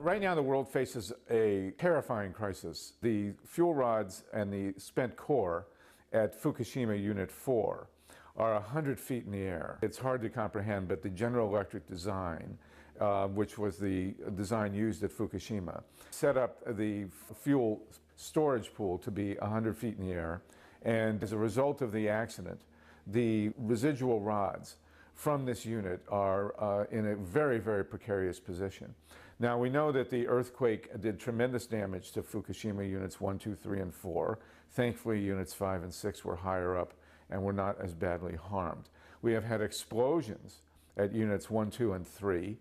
Right now, the world faces a terrifying crisis. The fuel rods and the spent core at Fukushima Unit 4 are 100 feet in the air. It's hard to comprehend, but the General Electric design, which was the design used at Fukushima, set up the fuel storage pool to be 100 feet in the air. And as a result of the accident, the residual rods from this unit are in a very, very precarious position. Now, we know that the earthquake did tremendous damage to Fukushima Units 1, 2, 3, and 4. Thankfully, Units 5 and 6 were higher up and were not as badly harmed. We have had explosions at Units 1, 2, and 3,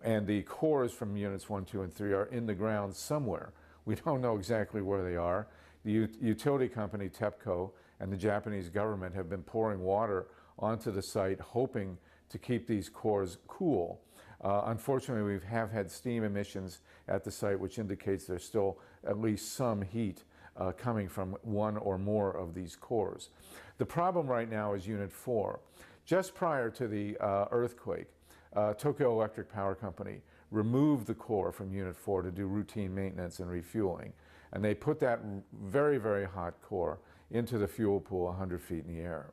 and the cores from Units 1, 2, and 3 are in the ground somewhere. We don't know exactly where they are. The utility company, TEPCO, and the Japanese government have been pouring water onto the site, hoping to keep these cores cool. Unfortunately, we have had steam emissions at the site, which indicates there's still at least some heat coming from one or more of these cores. The problem right now is Unit 4. Just prior to the earthquake, Tokyo Electric Power Company removed the core from Unit 4 to do routine maintenance and refueling. And they put that very, very hot core into the fuel pool 100 feet in the air.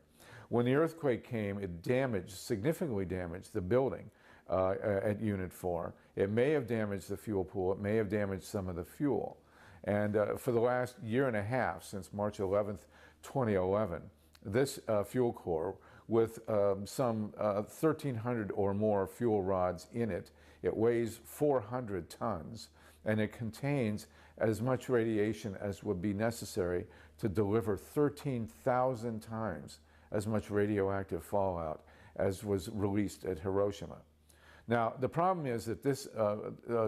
When the earthquake came, it significantly damaged the building at Unit 4. It may have damaged the fuel pool. It may have damaged some of the fuel. And for the last year and a half, since March 11th, 2011, this fuel core with some 1,300 or more fuel rods in it, it weighs 400 tons, and it contains as much radiation as would be necessary to deliver 13,000 times as much radioactive fallout as was released at Hiroshima. Now, the problem is that this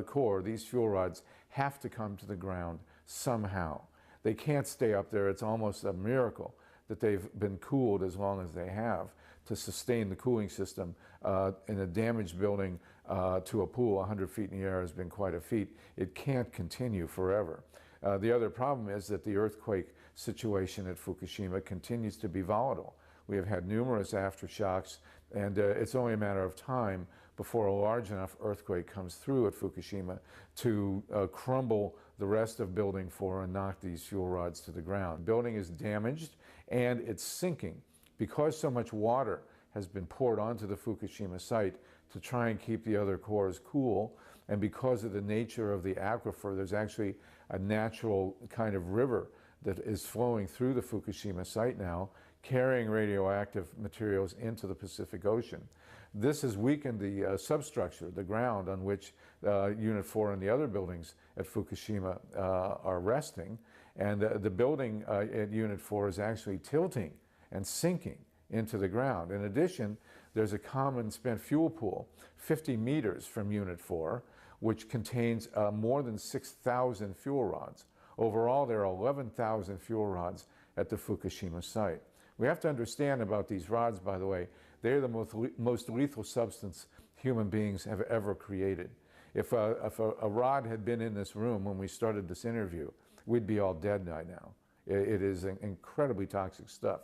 core, these fuel rods, have to come to the ground somehow. They can't stay up there. It's almost a miracle that they've been cooled as long as they have to sustain the cooling system in a damaged building to a pool 100 feet in the air has been quite a feat. It can't continue forever. The other problem is that the earthquake situation at Fukushima continues to be volatile. We have had numerous aftershocks, and it's only a matter of time before a large enough earthquake comes through at Fukushima to crumble the rest of Building 4 and knock these fuel rods to the ground. The building is damaged and it's sinking because so much water has been poured onto the Fukushima site to try and keep the other cores cool, and because of the nature of the aquifer, there's actually a natural kind of river that is flowing through the Fukushima site now, carrying radioactive materials into the Pacific Ocean. This has weakened the substructure, the ground on which Unit 4 and the other buildings at Fukushima are resting, and the building at Unit 4 is actually tilting and sinking into the ground. In addition, there's a common spent fuel pool 50 meters from Unit 4, which contains more than 6,000 fuel rods. Overall, there are 11,000 fuel rods at the Fukushima site. We have to understand about these rods, by the way, they're the most lethal substance human beings have ever created. If a rod had been in this room when we started this interview, we'd be all dead by now. It is incredibly toxic stuff.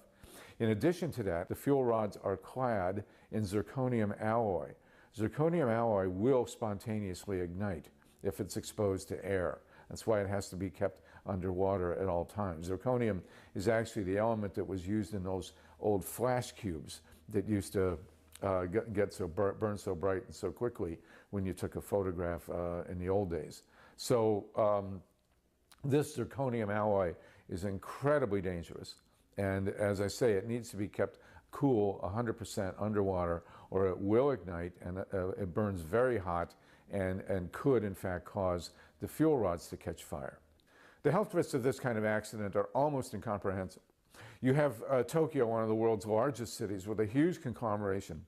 In addition to that, the fuel rods are clad in zirconium alloy. Zirconium alloy will spontaneously ignite if it's exposed to air. That's why it has to be kept underwater at all times. Zirconium is actually the element that was used in those old flash cubes that used to burn so bright and so quickly when you took a photograph in the old days. So this zirconium alloy is incredibly dangerous. And as I say, it needs to be kept cool 100% underwater, or it will ignite, and it burns very hot and could in fact cause the fuel rods to catch fire. The health risks of this kind of accident are almost incomprehensible. You have Tokyo, one of the world's largest cities, with a huge conglomeration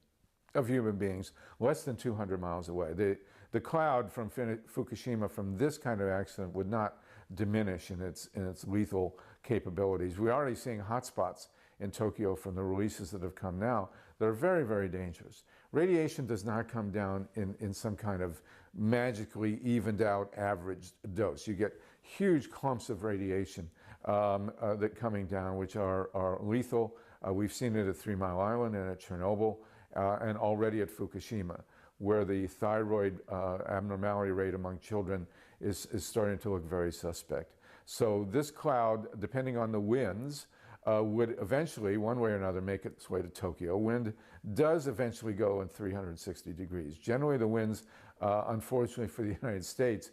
of human beings less than 200 miles away. The cloud from Fukushima from this kind of accident would not diminish in its lethal capabilities. We're already seeing hotspots in Tokyo from the releases that have come now that are very, very dangerous. Radiation does not come down in some kind of magically evened out average dose. You get huge clumps of radiation that coming down, which are lethal. We've seen it at 3 Mile Island and at Chernobyl, and already at Fukushima, where the thyroid abnormality rate among children is starting to look very suspect. So this cloud, depending on the winds, would eventually, one way or another, make its way to Tokyo. Wind does eventually go in 360 degrees. Generally, the winds, unfortunately for the United States,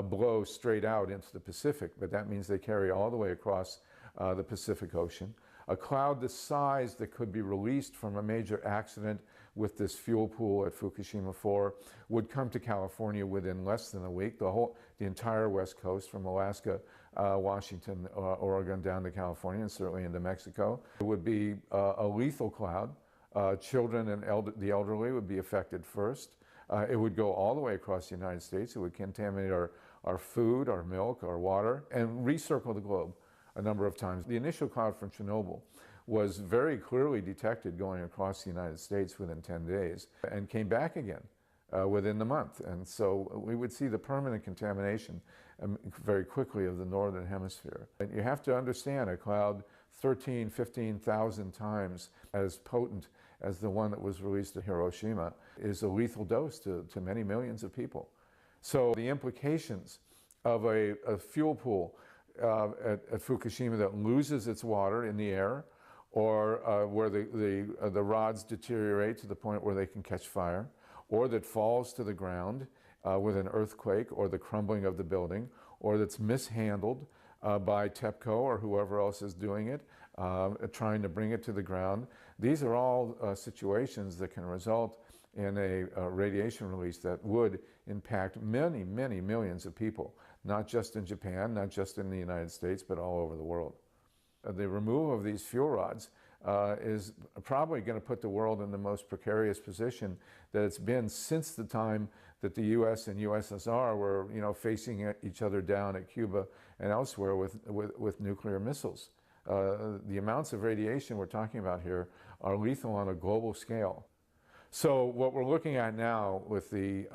blow straight out into the Pacific, but that means they carry all the way across the Pacific Ocean. A cloud the size that could be released from a major accident with this fuel pool at Fukushima 4 would come to California within less than a week. The entire West Coast, from Alaska, Washington, Oregon down to California, and certainly into Mexico. It would be a lethal cloud. Children and the elderly would be affected first. It would go all the way across the United States. It would contaminate our food, our milk, our water, and recircle the globe a number of times. The initial cloud from Chernobyl was very clearly detected going across the United States within 10 days and came back again within the month. And so we would see the permanent contamination very quickly of the northern hemisphere. And you have to understand, a cloud 13, 15,000 times as potent as the one that was released at Hiroshima is a lethal dose to many millions of people. So the implications of a fuel pool at Fukushima that loses its water in the air, or where the rods deteriorate to the point where they can catch fire, or that falls to the ground with an earthquake or the crumbling of the building, or that's mishandled by TEPCO or whoever else is doing it, trying to bring it to the ground. These are all situations that can result in a radiation release that would impact many, many millions of people, not just in Japan, not just in the United States, but all over the world. The removal of these fuel rods is probably going to put the world in the most precarious position that it's been since the time that the U.S. and USSR were, facing each other down at Cuba and elsewhere with nuclear missiles. The amounts of radiation we're talking about here are lethal on a global scale. So what we're looking at now with the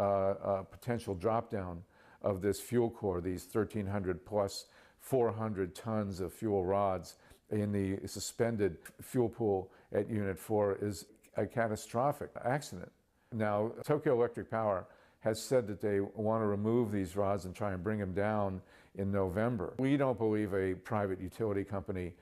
potential drop down of this fuel core, these 1,300 plus 400 tons of fuel rods in the suspended fuel pool at Unit 4, is a catastrophic accident. Now, Tokyo Electric Power has said that they want to remove these rods and try and bring them down in November. We don't believe a private utility company,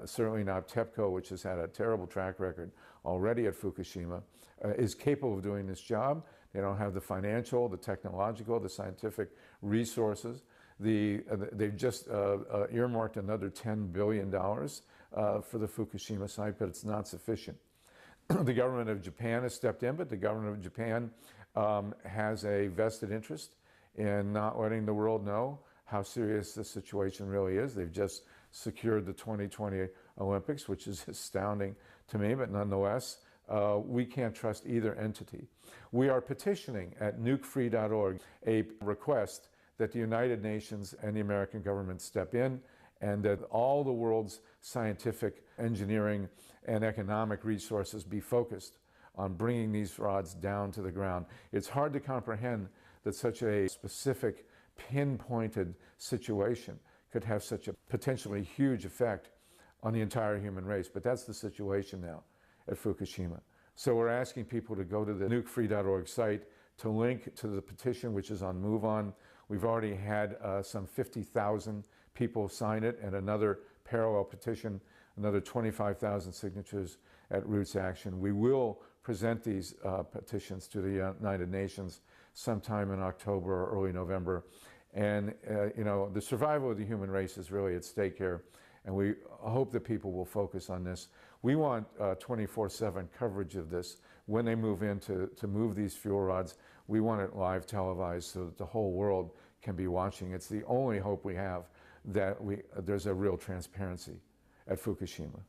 certainly not TEPCO, which has had a terrible track record already at Fukushima, is capable of doing this job. They don't have the financial, the technological, the scientific resources. They've just earmarked another $10 billion for the Fukushima site, but it's not sufficient. The government of Japan has stepped in, but the government of Japan has a vested interest in not letting the world know how serious the situation really is. They've just secured the 2020 Olympics, which is astounding to me, but nonetheless, we can't trust either entity. We are petitioning at nukefree.org a request that the United Nations and the American government step in, and that all the world's scientific, engineering, and economic resources be focused on bringing these rods down to the ground. It's hard to comprehend that such a specific, pinpointed situation could have such a potentially huge effect on the entire human race. But that's the situation now at Fukushima. So we're asking people to go to the nukefree.org site to link to the petition, which is on MoveOn. We've already had some 50,000 people sign it, and another parallel petition, another 25,000 signatures at Roots Action. We will present these petitions to the United Nations sometime in October or early November. And you know, the survival of the human race is really at stake here, and we hope that people will focus on this. We want 24/7 coverage of this. When they move in to move these fuel rods, we want it live televised so that the whole world can be watching. It's the only hope we have that there's a real transparency at Fukushima.